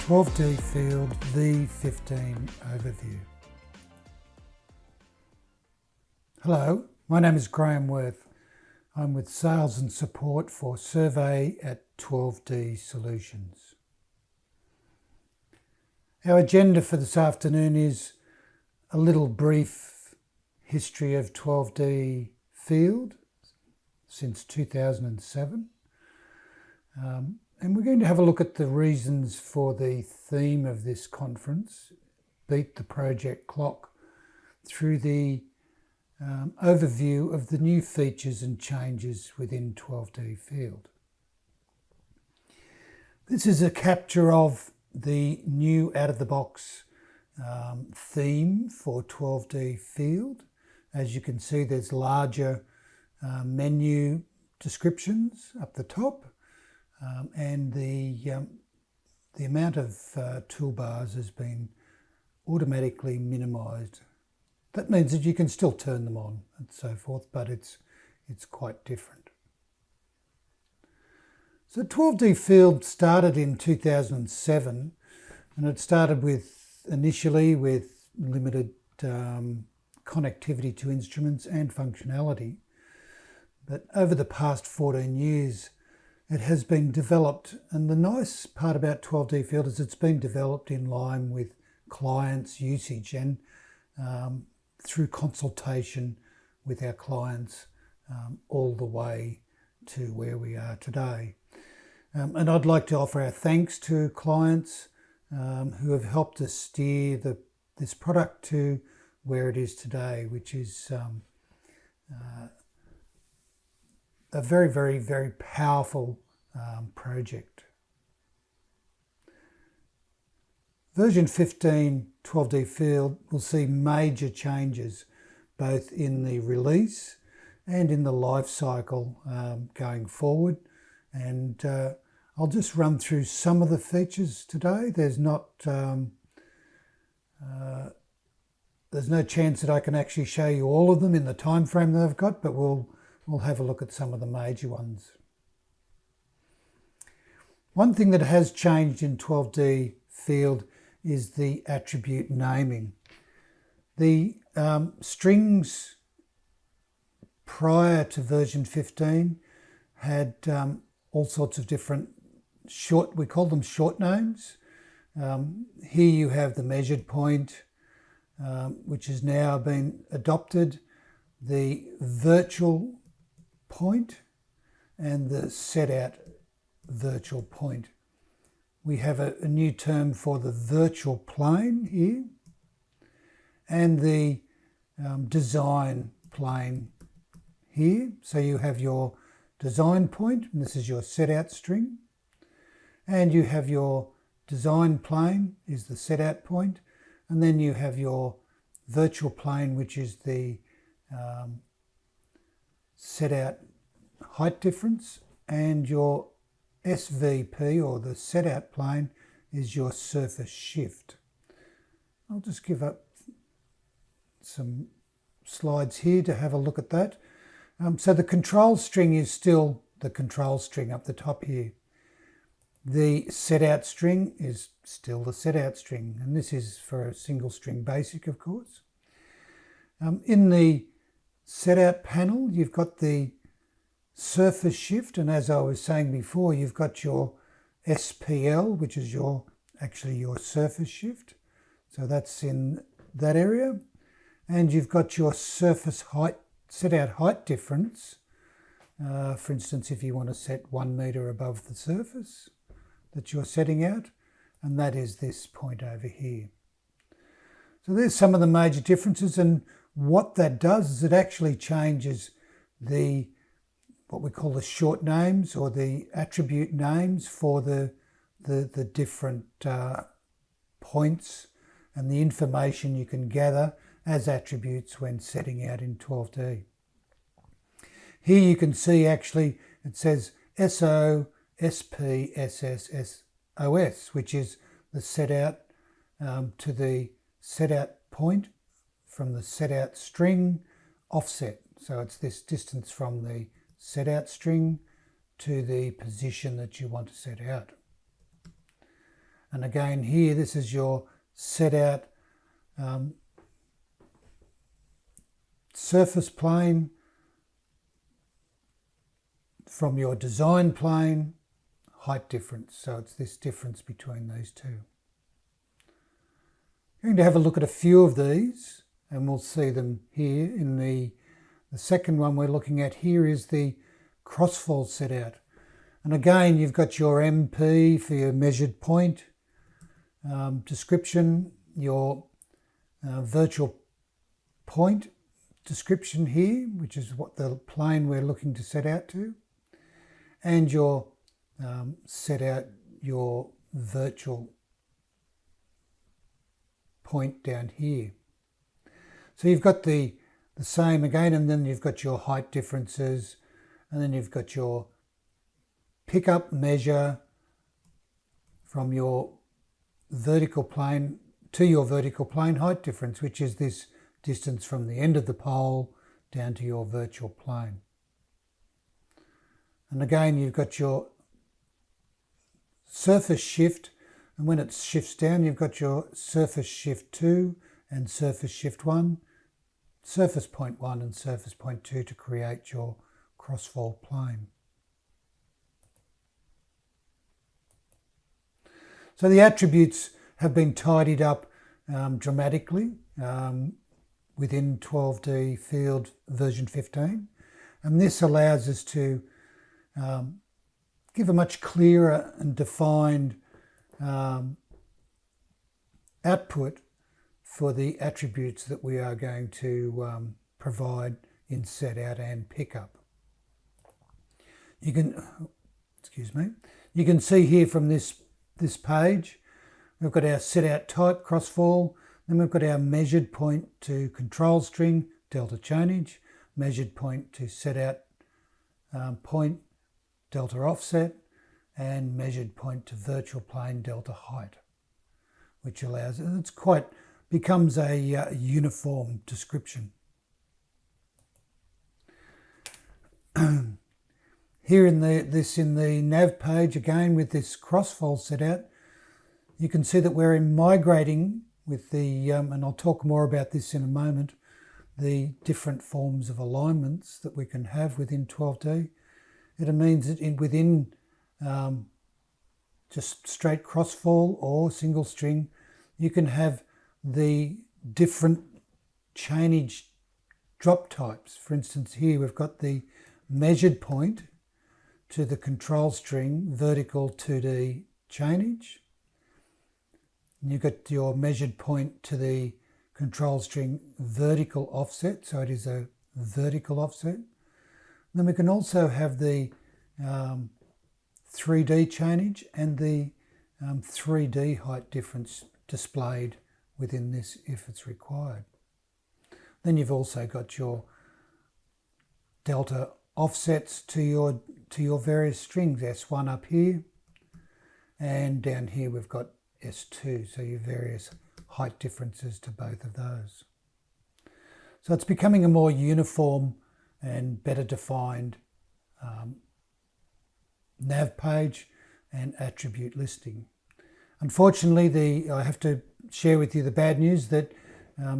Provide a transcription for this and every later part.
12D Field V15 Overview. Hello, my name is Graham Worth. I'm with Sales and Support for Survey at 12D Solutions. Our agenda for this afternoon is a little brief history of 12D Field since 2007. And we're going to have a look at the reasons for the theme of this conference, Beat the Project Clock, through the overview of the new features and changes within 12D Field. This is a capture of the new out-of-the-box theme for 12D Field. As you can see, there's larger menu descriptions up the top. And the amount of toolbars has been automatically minimised. That means that you can still turn them on and so forth, but it's quite different. So 12D Field started in 2007, and it started initially with limited connectivity to instruments and functionality. But over the past 14 years, it has been developed, and the nice part about 12D Field is it's been developed in line with clients' usage and through consultation with our clients all the way to where we are today. And I'd like to offer our thanks to clients who have helped us steer this product to where it is today, which is a very, very, very powerful project. Version 15 12D Field will see major changes both in the release and in the life cycle going forward. And I'll just run through some of the features today. There's no chance that I can actually show you all of them in the time frame that I've got, but we'll have a look at some of the major ones. One thing that has changed in 12D Field is the attribute naming. The strings prior to version 15 had all sorts of different we call them short names. Here you have the measured point, which has now been adopted, the virtual point and the set out virtual point. We have a new term for the virtual plane here and the design plane here. So you have your design point, and this is your set out string, and you have your design plane is the set out point, and then you have your virtual plane, which is the set out height difference, and your SVP, or the set out plane, is your surface shift. I'll just give up some slides here to have a look at that. So the control string is still the control string up the top here. The set out string is still the set out string, and this is for a single string basic, of course. In the set out panel, you've got the surface shift, and as I was saying before, you've got your SPL, which is actually your surface shift. So that's in that area. And you've got your surface height, set out height difference. For instance, if you want to set 1 metre above the surface that you're setting out, and that is this point over here. So there's some of the major differences, and what that does is it actually changes what we call the short names, or the attribute names for the different points and the information you can gather as attributes when setting out in 12D. Here you can see actually it says SO, SP, SS, SOS, which is the set out to the set out point from the set out string offset. So it's this distance from the set out string to the position that you want to set out. And again here, this is your set out surface plane from your design plane, height difference. So it's this difference between these two. I'm going to have a look at a few of these and we'll see them here. In the second one we're looking at here is the crossfall set out. And again, you've got your MP for your measured point, description, your virtual point description here, which is what the plane we're looking to set out to, and your set out your virtual point down here. So you've got the same again, and then you've got your height differences, and then you've got your pickup measure from your vertical plane to your vertical plane height difference, which is this distance from the end of the pole down to your virtual plane. And again, you've got your surface shift, and when it shifts down, you've got your surface shift 2 and surface shift 1, surface point 1 and surface point 2 to create your crossfall plane. So the attributes have been tidied up dramatically within 12D Field version 15, and this allows us to give a much clearer and defined output for the attributes that we are going to provide in set out and pickup. You can, you can see here from this page, we've got our set out type crossfall, then we've got our measured point to control string delta chainage, measured point to set out point delta offset, and measured point to virtual plane delta height, which allows becomes a uniform description. Here in the nav page, again with this crossfall set out, you can see that we're migrating with the, and I'll talk more about this in a moment, the different forms of alignments that we can have within 12D. It means that within just straight crossfall or single string, you can have the different chainage drop types. For instance, here we've got the measured point to the control string vertical 2D chainage. And you've got your measured point to the control string vertical offset, so it is a vertical offset. And then we can also have the 3D chainage and the 3D height difference displayed within this if it's required. Then you've also got your delta offsets to your various strings, S1 up here, and down here we've got S2, so your various height differences to both of those. So it's becoming a more uniform and better defined nav page and attribute listing. Unfortunately, I have to share with you the bad news that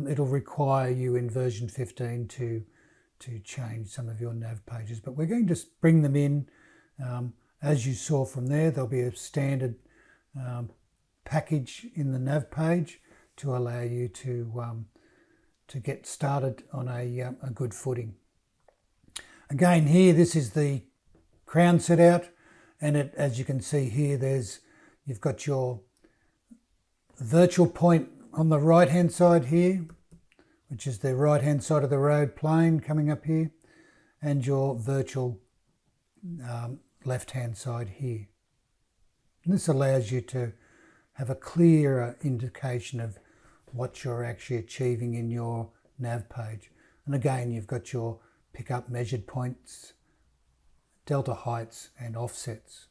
it'll require you in version 15 to change some of your nav pages, but we're going to bring them in. As you saw from there, there'll be a standard package in the nav page to allow you to get started on a good footing. Again, here this is the crown set out, and as you can see here, you've got your virtual point on the right hand side here, which is the right hand side of the road plane coming up here, and your virtual left hand side here. And this allows you to have a clearer indication of what you're actually achieving in your nav page. And again, you've got your pickup measured points, delta heights and offsets.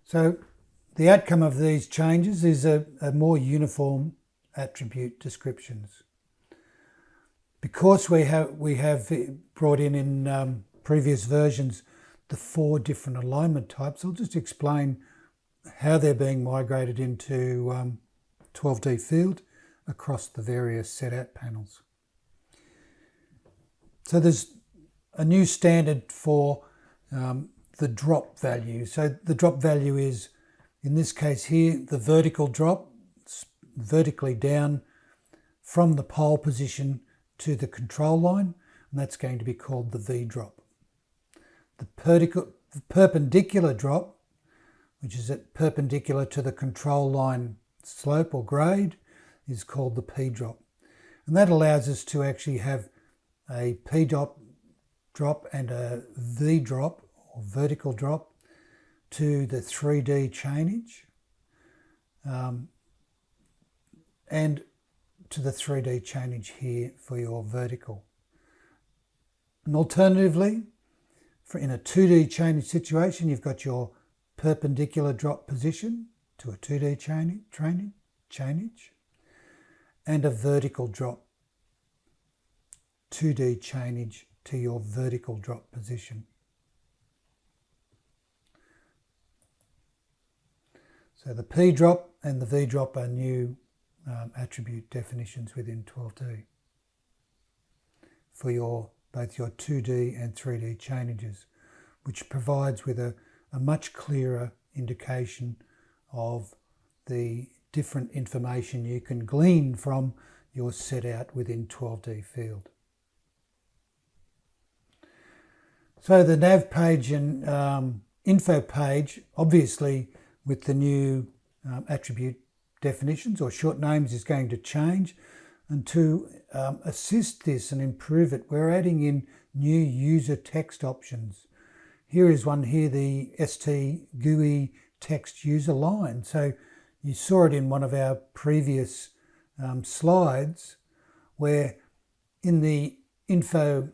So the outcome of these changes is a more uniform attribute descriptions. Because we have brought in previous versions the 4 different alignment types, I'll just explain how they're being migrated into 12D field across the various set-out panels. So there's a new standard for the drop value. So the drop value is, in this case here, the vertical drop, vertically down from the pole position to the control line, and that's going to be called the V drop. The perpendicular drop, which is perpendicular to the control line slope or grade, is called the P drop. And that allows us to actually have a P drop and a V drop or vertical drop to the 3D chainage and to the 3D chainage here for your vertical. And alternatively, in a 2D chainage situation, you've got your perpendicular drop position to a 2D chainage and a vertical drop 2D chainage to your vertical drop position. So the P drop and the V drop are new attribute definitions within 12D for both your 2D and 3D chainages, which provides with a much clearer indication of the different information you can glean from your set out within 12D field. So the nav page and info page, obviously with the new attribute definitions or short names, is going to change. And to assist this and improve it, we're adding in new user text options. Here is one here, the ST GUI text user line. So you saw it in one of our previous slides, where in the info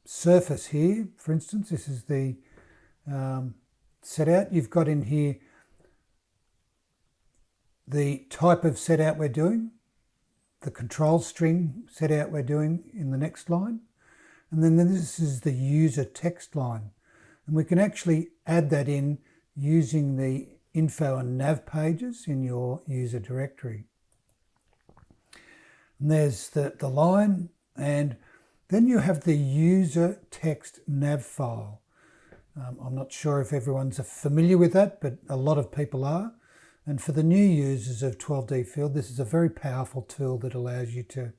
surface here, for instance, this is the set out, you've got in here the type of set out we're doing, the control string set out we're doing in the next line, and then this is the user text line. And we can actually add that in using the info and nav pages in your user directory. And there's the line, and then you have the user text nav file. I'm not sure if everyone's familiar with that, but a lot of people are. And for the new users of 12D field, this is a very powerful tool that allows you to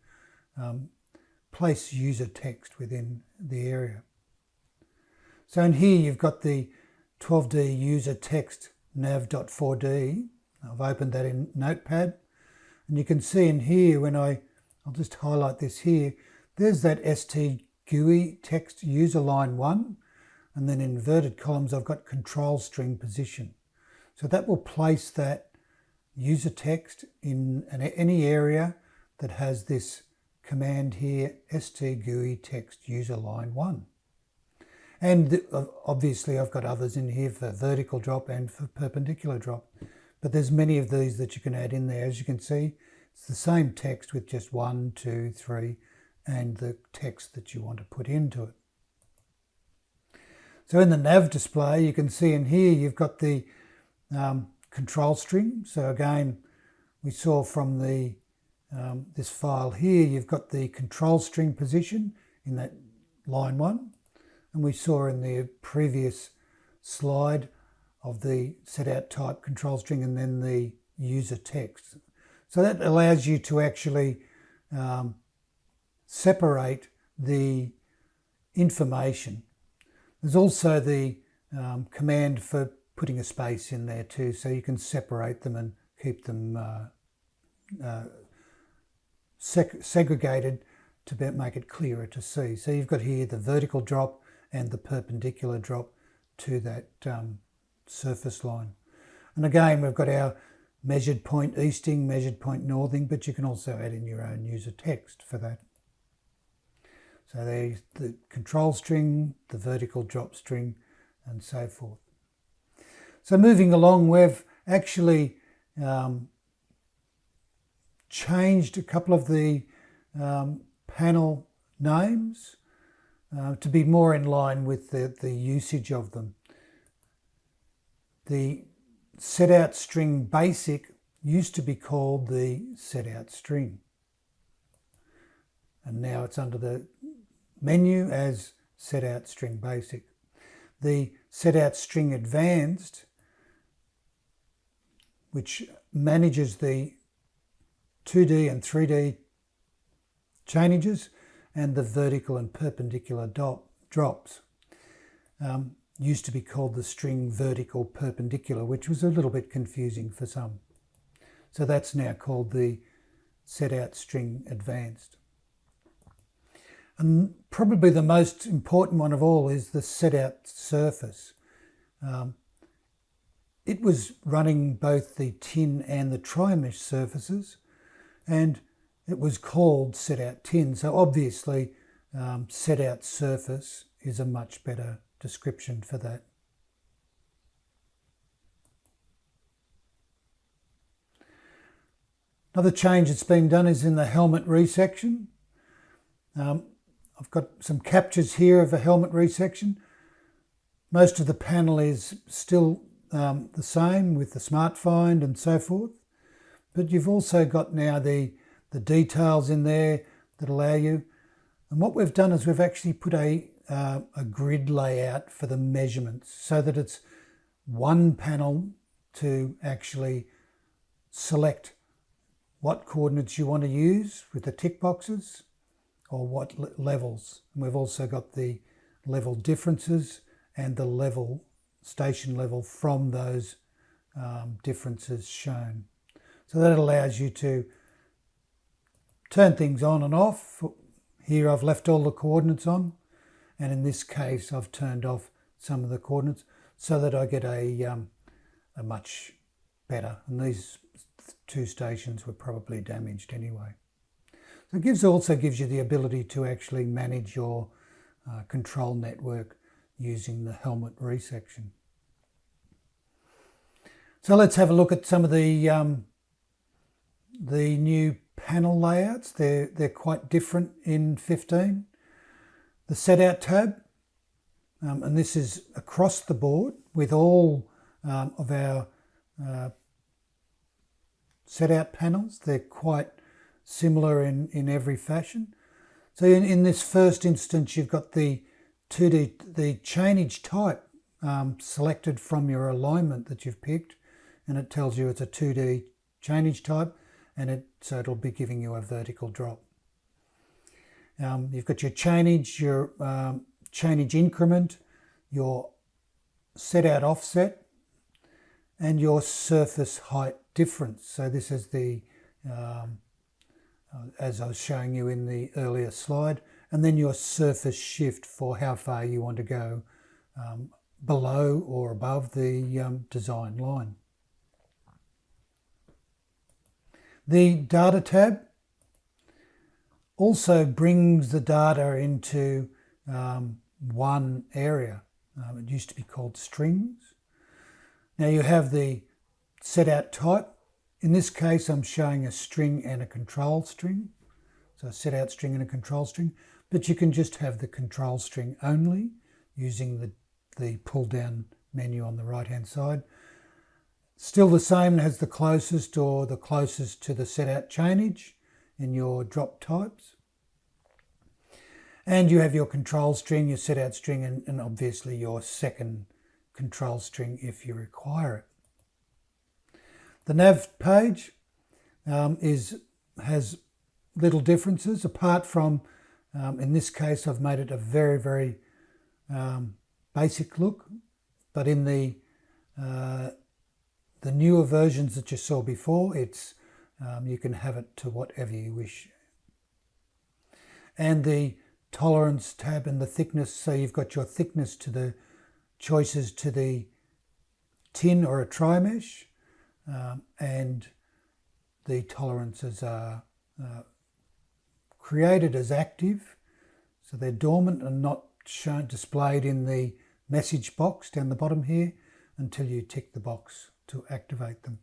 place user text within the area. So in here you've got the 12D user text nav.4d. I've opened that in Notepad, and you can see in here I'll just highlight this here, there's that ST GUI text user line 1, and then in inverted columns I've got control string position. So that will place that user text in any area that has this command here, ST GUI text user line 1. And obviously I've got others in here for vertical drop and for perpendicular drop, but there's many of these that you can add in there. As you can see, it's the same text with just 1, 2, 3, and the text that you want to put into it. So in the nav display, you can see in here you've got the control string. So again, we saw from the this file here, you've got the control string position in that line 1, and we saw in the previous slide of the set out type control string and then the user text. So that allows you to actually separate the information. There's also the command for putting a space in there too, so you can separate them and keep them segregated to make it clearer to see. So you've got here the vertical drop and the perpendicular drop to that surface line. And again, we've got our measured point easting, measured point northing, but you can also add in your own user text for that. So there's the control string, the vertical drop string, and so forth. So moving along, we've actually changed a couple of the panel names to be more in line with the usage of them. The set out string basic used to be called the set out string, and now it's under the menu as set out string basic. The set out string advanced, which manages the 2D and 3D chainages and the vertical and perpendicular drops, used to be called the string vertical perpendicular, which was a little bit confusing for some. So that's now called the set out string advanced. And probably the most important one of all is the set out surface. It was running both the tin and the tri-mesh surfaces, and it was called set out tin. So obviously set out surface is a much better description for that. Another change that's been done is in the helmet resection. I've got some captures here of a helmet resection. Most of the panel is still the same with the Smart Find and so forth, but you've also got now the details in there that allow you. And what we've done is we've actually put a grid layout for the measurements so that it's one panel to actually select what coordinates you want to use with the tick boxes or what levels. And we've also got the level differences and the level, station level from those differences shown. So that allows you to turn things on and off. Here I've left all the coordinates on, and in this case I've turned off some of the coordinates so that I get a much better, and these two stations were probably damaged anyway. So it also gives you the ability to actually manage your control network using the helmet resection. So let's have a look at some of the new panel layouts. They're quite different in 15. The set out tab, and this is across the board with all of our set out panels. They're quite similar in every fashion. So in this first instance, you've got the 2D, the chainage type selected from your alignment that you've picked, and it tells you it's a 2D chainage type, and so it'll be giving you a vertical drop. You've got your chainage increment, your set out offset, and your surface height difference. So this is the as I was showing you in the earlier slide, and then your surface shift for how far you want to go below or above the design line. The data tab also brings the data into one area. It used to be called strings. Now you have the set out type. In this case, I'm showing a string and a control string. So a set out string and a control string, but you can just have the control string only using the pull down menu on the right hand side. Still the same, has the closest or the closest to the set out chainage in your drop types. And you have your control string, your set out string, and obviously your second control string if you require it. The nav page has little differences apart from, in this case, I've made it a very, very basic look, but in the newer versions that you saw before, it's you can have it to whatever you wish. And the tolerance tab and the thickness, so you've got your thickness to the choices to the tin or a tri-mesh, and the tolerances are created as active, so they're dormant and not shown displayed in the message box down the bottom here until you tick the box to activate them.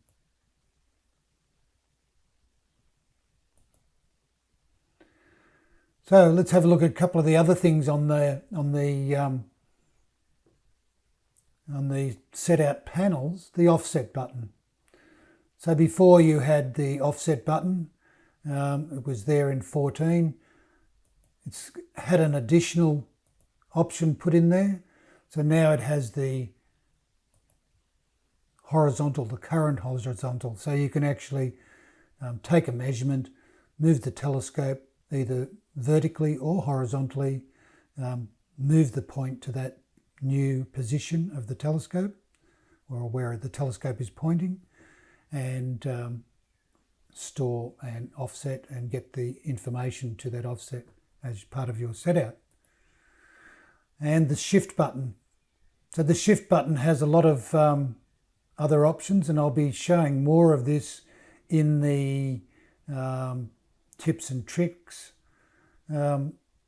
So let's have a look at a couple of the other things on the set out panels. The offset button. So before you had the offset button, it was there in 14. It's had an additional option put in there. So now it has the horizontal, the current horizontal. So you can actually take a measurement, move the telescope either vertically or horizontally, move the point to that new position of the telescope or where the telescope is pointing, and store and offset and get the information to that offset as part of your set out. And the shift button. So the shift button has a lot of other options, and I'll be showing more of this in the tips and tricks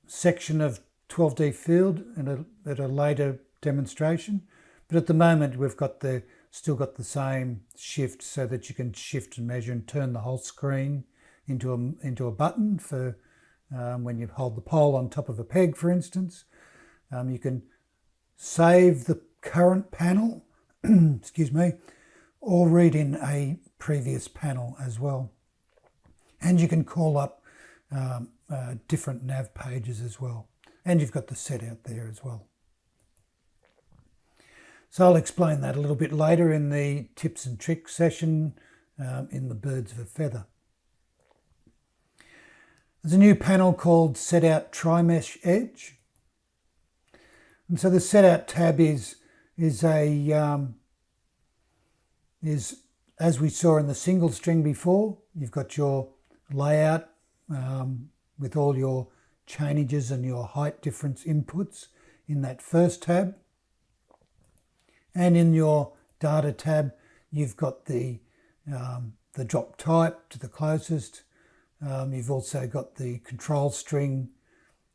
section of 12D field and at a later demonstration. But at the moment we've got still got the same shift, so that you can shift and measure and turn the whole screen into a button for when you hold the pole on top of a peg, for instance. You can save the current panel, excuse me, or read in a previous panel as well. And you can call up different nav pages as well. And you've got the set out there as well. So I'll explain that a little bit later in the tips and tricks session in the birds of a feather. There's a new panel called Set Out Tri-Mesh Edge. And so the Set Out tab is as we saw in the single string before. You've got your layout with all your changes and your height difference inputs in that first tab. And in your data tab, you've got the drop type to the closest. You've also got the control string,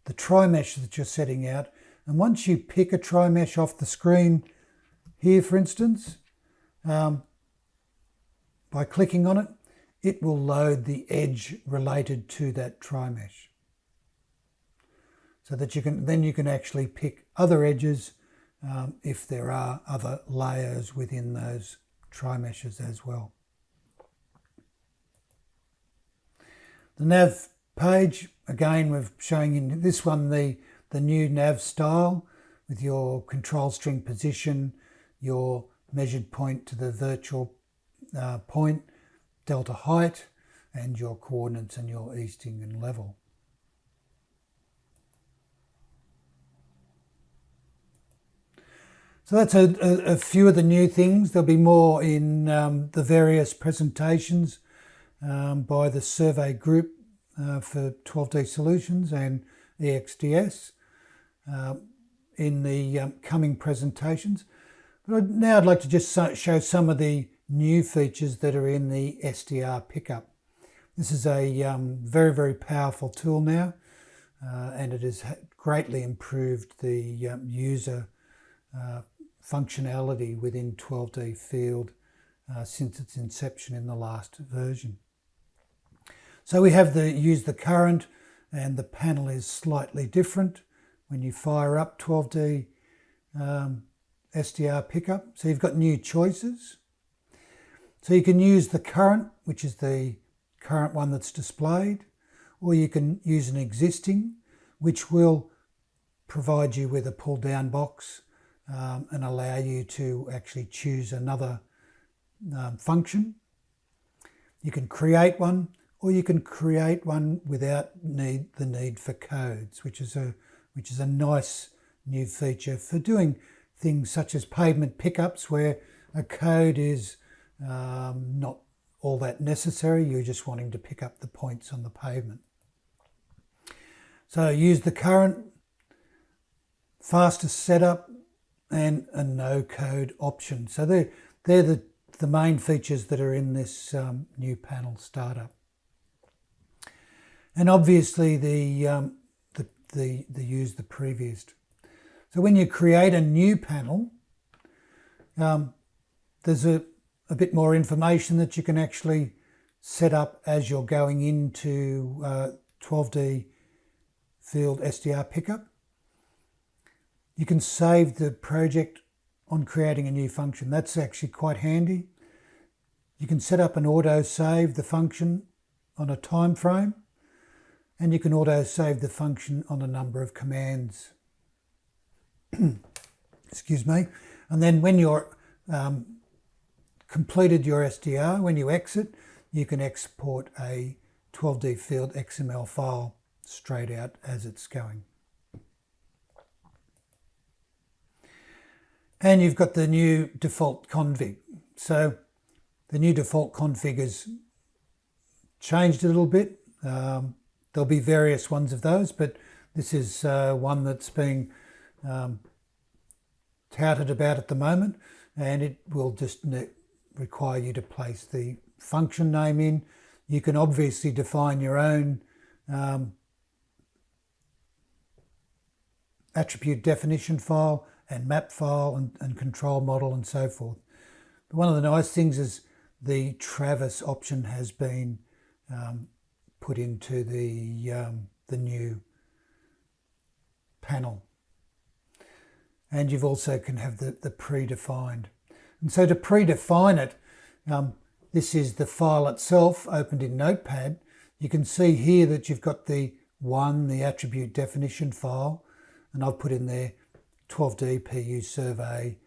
the tri-mesh that you're setting out. And once you pick a tri-mesh off the screen here, for instance, by clicking on it, it will load the edge related to that tri-mesh, so that you can actually pick other edges if there are other layers within those tri-meshes as well. The nav page, again, we're showing in this one the new nav style with your control string position, your measured point to the virtual point, delta height, and your coordinates and your easting and level. So that's a few of the new things. There'll be more in the various presentations by the survey group for 12D Solutions and EXDS in the coming presentations. But now I'd like to just show some of the new features that are in the SDR pickup. This is a very, very powerful tool now, and it has greatly improved the user functionality within 12D field since its inception in the last version. So we have use the current, and the panel is slightly different when you fire up 12D SDR pickup. So you've got new choices. So you can use the current, which is the current one that's displayed, or you can use an existing, which will provide you with a pull down box and allow you to actually choose another function. You can create one, or you can create one without the need for codes, which is a nice new feature for doing things such as pavement pickups, where a code is not all that necessary. You're just wanting to pick up the points on the pavement. So use the current, fastest setup, and a no code option. So they're the main features that are in this new panel startup. And obviously the use the previous. So when you create a new panel, there's a bit more information that you can actually set up as you're going into 12D field SDR pickup. You can save the project on creating a new function. That's actually quite handy. You can set up an auto save the function on a time frame, and you can auto save the function on a number of commands. Excuse me. And then when you're completed your SDR, when you exit, you can export a 12D field XML file straight out as it's going. And you've got the new default config. So the new default config has changed a little bit. There'll be various ones of those, but this is one that's being touted about at the moment, and it will just require you to place the function name in. You can obviously define your own attribute definition file and map file and control model and so forth. But one of the nice things is the Travis option has been put into the new panel. And you've also can have the predefined. And so to predefine it, this is the file itself opened in Notepad. You can see here that you've got the attribute definition file, and I've put in there 12D PU survey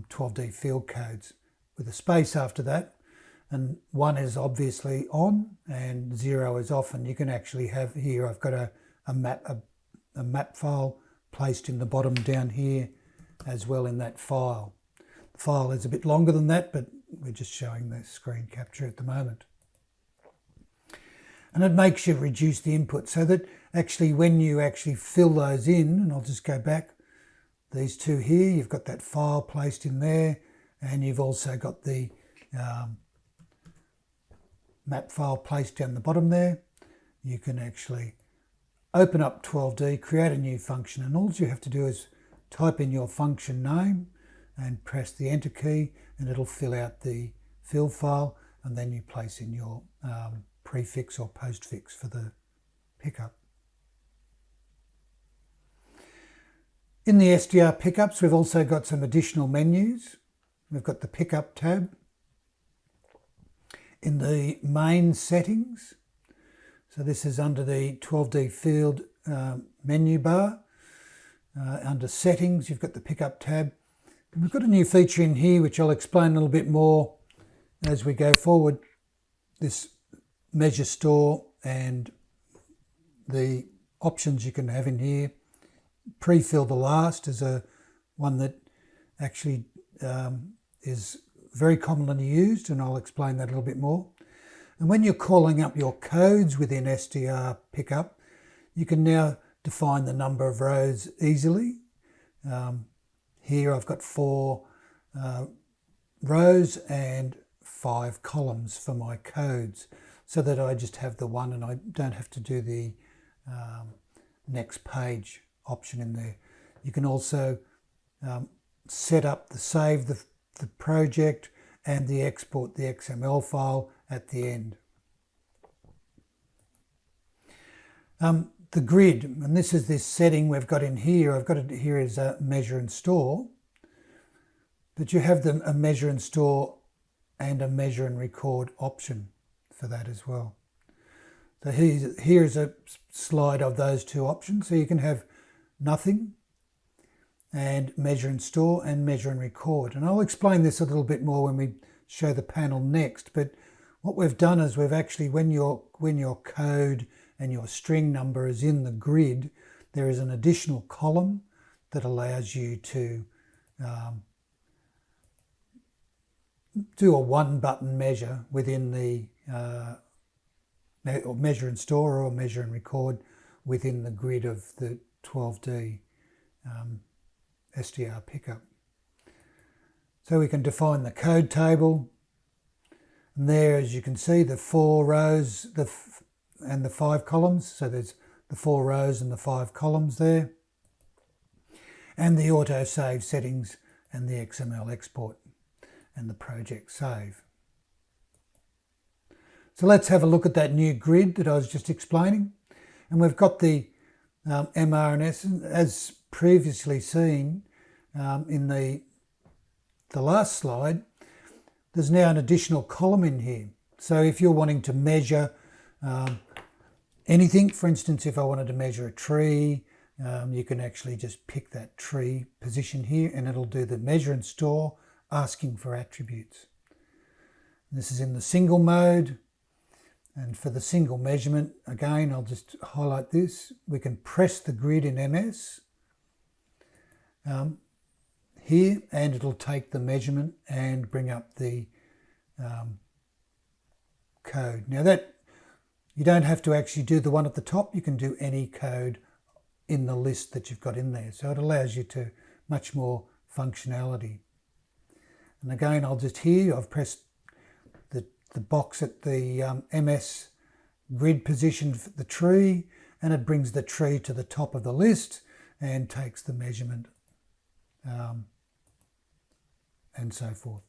12D field codes with a space after that. And 1 is obviously on and 0 is off. And you can actually have here, I've got a map file placed in the bottom down here as well in that file. The file is a bit longer than that, but we're just showing the screen capture at the moment. And it makes you reduce the input so that actually when you actually fill those in, and I'll just go back, these two here, you've got that file placed in there, and you've also got the map file placed down the bottom there. You can actually open up 12D, create a new function, and all you have to do is type in your function name and press the enter key, and it'll fill out the field file, and then you place in your prefix or postfix for the pickup. In the SDR pickups, we've also got some additional menus. We've got the pickup tab. In the main settings, so this is under the 12D field menu bar. Under settings, you've got the pickup tab. And we've got a new feature in here, which I'll explain a little bit more as we go forward. This measure store and the options you can have in here. Pre-fill the last is one that actually is very commonly used, and I'll explain that a little bit more. And when you're calling up your codes within SDR pickup, you can now define the number of rows easily. Here I've got 4 rows and 5 columns for my codes, so that I just have the one and I don't have to do the next page option in there. You can also set up the save the project and the export the XML file at the end. The grid, and this is this setting we've got in here. I've got it here as a measure and store, but you have a measure and store and a measure and record option for that as well. So here's a slide of those two options. So you can have nothing and measure and store and measure and record. And I'll explain this a little bit more when we show the panel next. But what we've done is we've actually, when your code and your string number is in the grid, there is an additional column that allows you to do a one-button measure within the or measure and store or measure and record within the grid of the 12D SDR pickup. So we can define the code table, and there, as you can see, the 4 rows and the 5 columns. So there's the 4 rows and the 5 columns there, and the auto save settings and the XML export and the project save. So let's have a look at that new grid that I was just explaining. And we've got the MR and S, as previously seen in the last slide, there's now an additional column in here. So if you're wanting to measure anything, for instance, if I wanted to measure a tree, you can actually just pick that tree position here and it'll do the measure and store, asking for attributes. This is in the single mode. And for the single measurement, again, I'll just highlight this. We can press the grid in MS here, and it'll take the measurement and bring up the code. Now that you don't have to actually do the one at the top, you can do any code in the list that you've got in there. So it allows you to much more functionality. And again, I'll just here, I've pressed the box at the MS grid position for the tree, and it brings the tree to the top of the list and takes the measurement and so forth.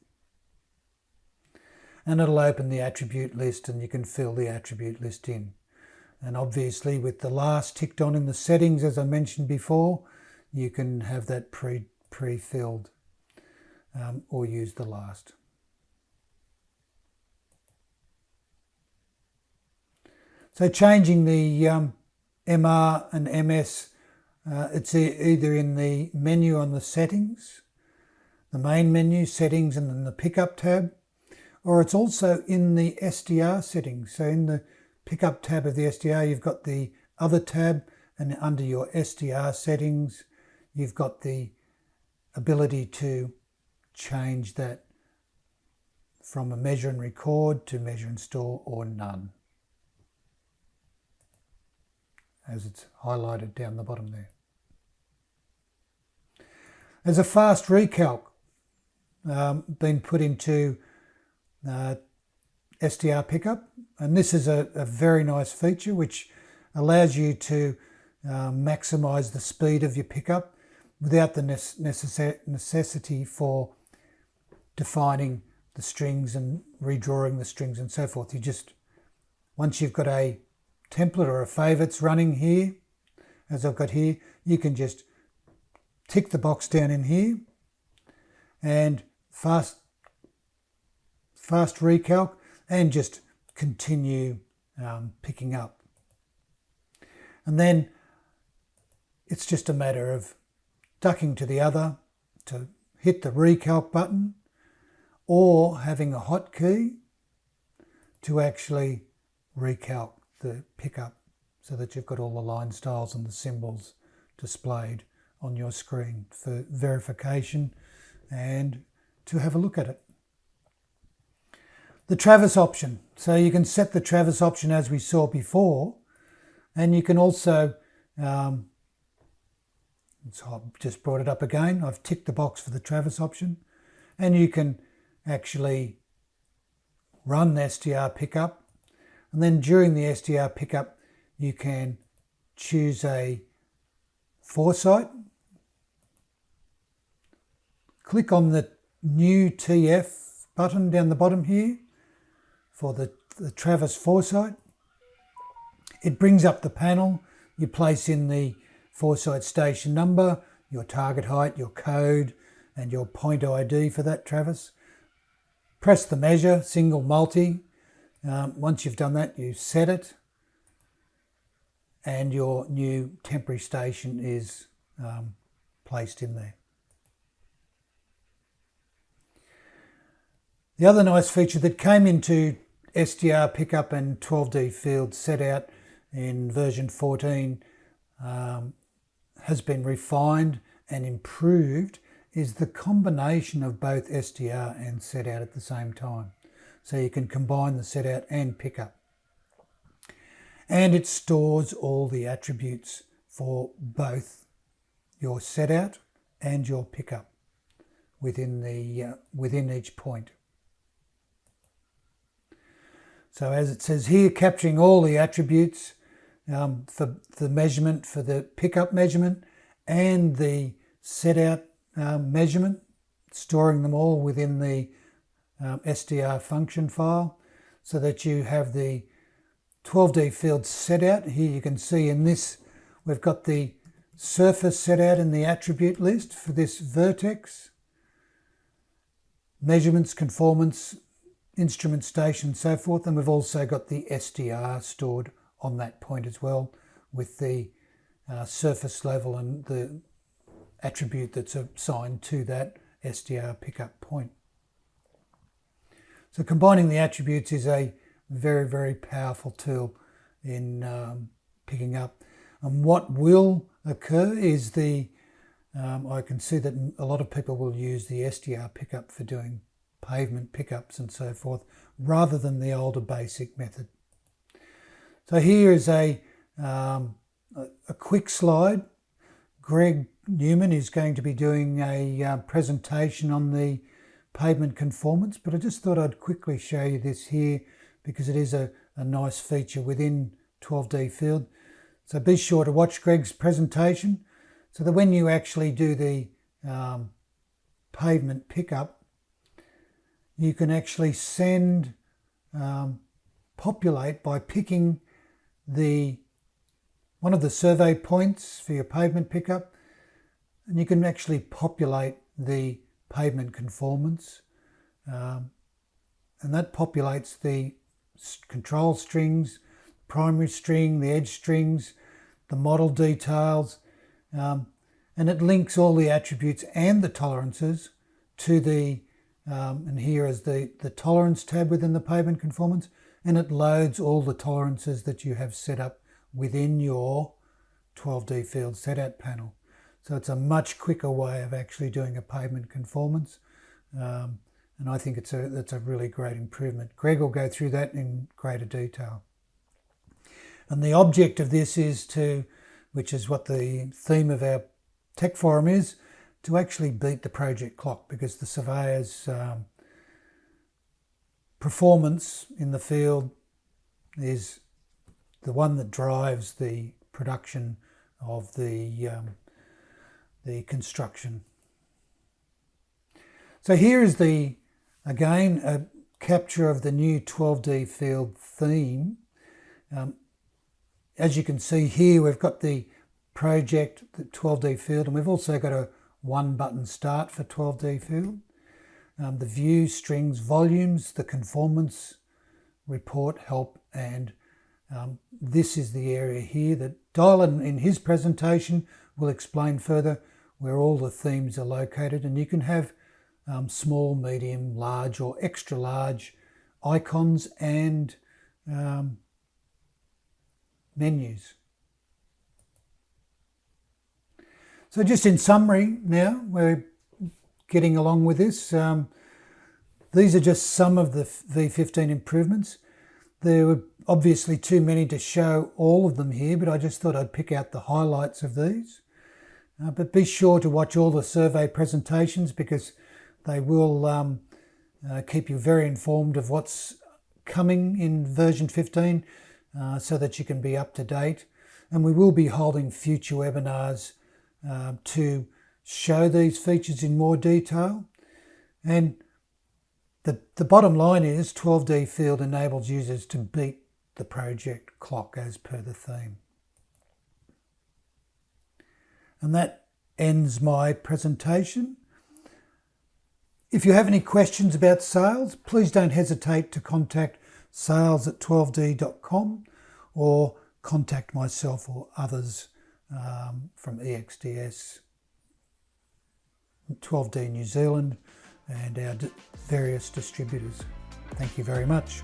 And it'll open the attribute list and you can fill the attribute list in. And obviously with the last ticked on in the settings, as I mentioned before, you can have that pre-filled or use the last. So changing the MR and MS, it's either in the menu on the settings, the main menu, settings, and then the pickup tab, or it's also in the SDR settings. So in the pickup tab of the SDR, you've got the other tab, and under your SDR settings, you've got the ability to change that from a measure and record to measure and store or none, as it's highlighted down the bottom there. There's a fast recalc been put into SDR pickup, and this is a very nice feature which allows you to maximize the speed of your pickup without the necessity for defining the strings and redrawing the strings and so forth. You just, once you've got a template or a favorites running here, as I've got here, you can just tick the box down in here and fast recalc and just continue picking up. And then it's just a matter of ducking to the other to hit the recalc button, or having a hotkey to actually recalc the pickup so that you've got all the line styles and the symbols displayed on your screen for verification and to have a look at it. The Travis option. So you can set the Travis option as we saw before, and you can also, so I've just brought it up again, I've ticked the box for the Travis option, and you can actually run the SDR pickup, and then during the SDR pickup you can choose a foresight, click on the new TF button down the bottom here for the Travis foresight. It brings up the panel, you place in the foresight station number, your target height, your code, and your point ID for that Travis. Press the measure, single, multi. Once you've done that, you set it, and your new temporary station is placed in there. The other nice feature that came into SDR pickup and 12D field set out in version 14 has been refined and improved is the combination of both SDR and set out at the same time. So you can combine the set out and pickup. And it stores all the attributes for both your set out and your pickup within each point. So as it says here, capturing all the attributes for the measurement, for the pickup measurement and the set out measurement, storing them all within the SDR function file so that you have the 12D field set out. Here you can see in this we've got the surface set out in the attribute list for this vertex, measurements, conformance, instrument station, so forth, and we've also got the SDR stored on that point as well, with the surface level and the attribute that's assigned to that SDR pickup point. So combining the attributes is a very, very powerful tool in picking up. And what will occur is I can see that a lot of people will use the SDR pickup for doing pavement pickups and so forth, rather than the older basic method. So here is a quick slide. Greg Newman is going to be doing a presentation on the pavement conformance, but I just thought I'd quickly show you this here because it is a nice feature within 12D field. So be sure to watch Greg's presentation so that when you actually do the pavement pickup, you can actually send, populate by picking one of the survey points for your pavement pickup, and you can actually populate the pavement conformance, and that populates the control strings, primary string, the edge strings, the model details, and it links all the attributes and the tolerances to the and here is the tolerance tab within the pavement conformance, and it loads all the tolerances that you have set up within your 12D field setout panel. So it's a much quicker way of actually doing a pavement conformance, and I think that's a really great improvement. Greg will go through that in greater detail. And the object of this is which is what the theme of our tech forum is, to actually beat the project clock, because the surveyor's performance in the field is the one that drives the production of the construction. So here is again a capture of the new 12D field theme. As you can see here, we've got the project, the 12D field, and we've also got a one button start for 12D field. The view, strings, volumes, the conformance, report, help, and this is the area here that Dylan in his presentation will explain further where all the themes are located, and you can have small, medium, large or extra large icons and menus. So just in summary now, we're getting along with this. These are just some of the V15 improvements. There were obviously too many to show all of them here, but I just thought I'd pick out the highlights of these. But be sure to watch all the survey presentations, because they will keep you very informed of what's coming in version 15, so that you can be up to date. And we will be holding future webinars to show these features in more detail. And the bottom line is 12D field enables users to beat the project clock as per the theme. And that ends my presentation. If you have any questions about sales, please don't hesitate to contact sales@12d.com or contact myself or others from EXDS, 12D New Zealand and our various distributors. Thank you very much.